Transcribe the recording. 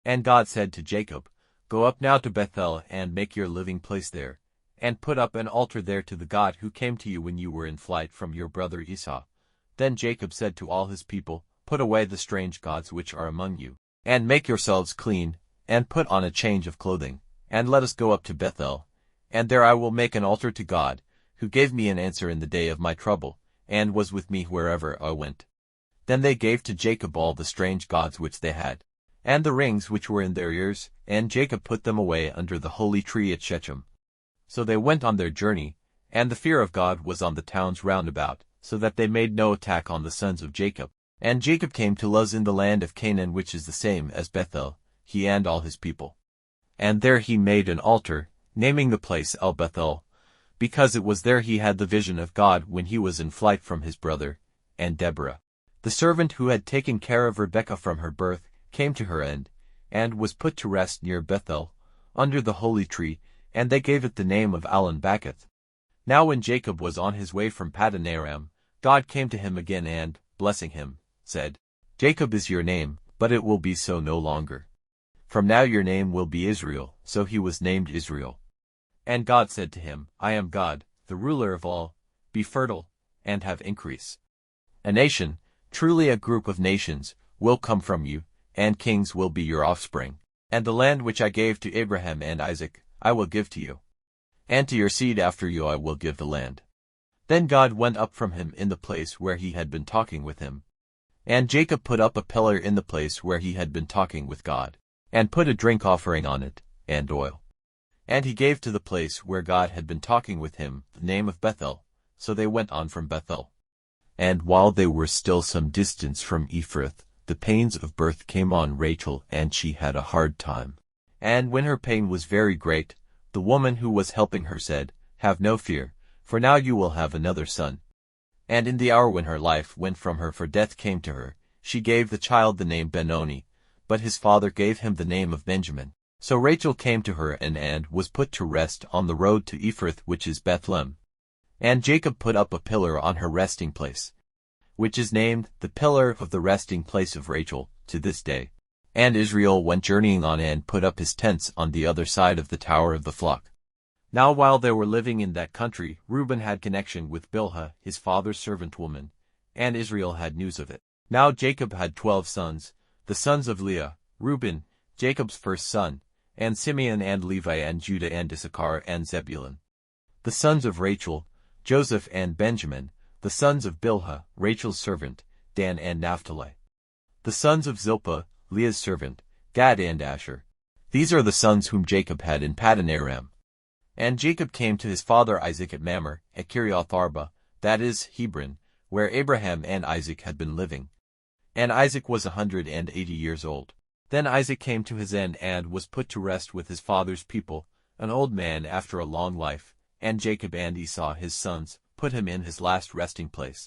And God said to Jacob, Go up now to Bethel and make your living place there, and put up an altar there to the God who came to you when you were in flight from your brother Esau. Then Jacob said to all his people, Put away the strange gods which are among you, and make yourselves clean, and put on a change of clothing, and let us go up to Bethel, and there I will make an altar to God, who gave me an answer in the day of my trouble, and was with me wherever I went. Then they gave to Jacob all the strange gods which they had, and the rings which were in their ears, and Jacob put them away under the holy tree at Shechem. So they went on their journey, and the fear of God was on the towns round about, so that they made no attack on the sons of Jacob. And Jacob came to Luz in the land of Canaan, which is the same as Bethel, he and all his people. And there he made an altar, naming the place El-Bethel, because it was there he had the vision of God when he was in flight from his brother. And Deborah, the servant who had taken care of Rebekah from her birth, came to her and was put to rest near Bethel, under the holy tree, and they gave it the name of Allon-Bacuth. Now when Jacob was on his way from Paddan Aram, God came to him again and, blessing him, said, Jacob is your name, but it will be so no longer. From now your name will be Israel. So he was named Israel. And God said to him, I am God, the ruler of all. Be fertile, and have increase. A nation, truly a group of nations, will come from you, and kings will be your offspring. And the land which I gave to Abraham and Isaac, I will give to you. And to your seed after you I will give the land. Then God went up from him in the place where he had been talking with him. And Jacob put up a pillar in the place where he had been talking with God, and put a drink offering on it, and oil. And he gave to the place where God had been talking with him the name of Bethel. So they went on from Bethel. And while they were still some distance from Ephrath, the pains of birth came on Rachel, and she had a hard time. And when her pain was very great, the woman who was helping her said, Have no fear, for now you will have another son. And in the hour when her life went from her, for death came to her, she gave the child the name Benoni, but his father gave him the name of Benjamin. So Rachel came to her and was put to rest on the road to Ephrath, which is Bethlehem. And Jacob put up a pillar on her resting place, which is named the pillar of the resting place of Rachel, to this day. And Israel went journeying on and put up his tents on the other side of the tower of the flock. Now while they were living in that country, Reuben had connection with Bilhah, his father's servant woman, and Israel had news of it. Now Jacob had 12 sons, the sons of Leah, Reuben, Jacob's first son, and Simeon and Levi and Judah and Issachar and Zebulun. The sons of Rachel, Joseph and Benjamin, the sons of Bilhah, Rachel's servant, Dan and Naphtali. The sons of Zilpah, Leah's servant, Gad and Asher. These are the sons whom Jacob had in Paddan Aram. And Jacob came to his father Isaac at Mamre, at Kiriath Arba, that is, Hebron, where Abraham and Isaac had been living. And Isaac was 180 years old. Then Isaac came to his end and was put to rest with his father's people, an old man after a long life, and Jacob and Esau his sons put him in his last resting place.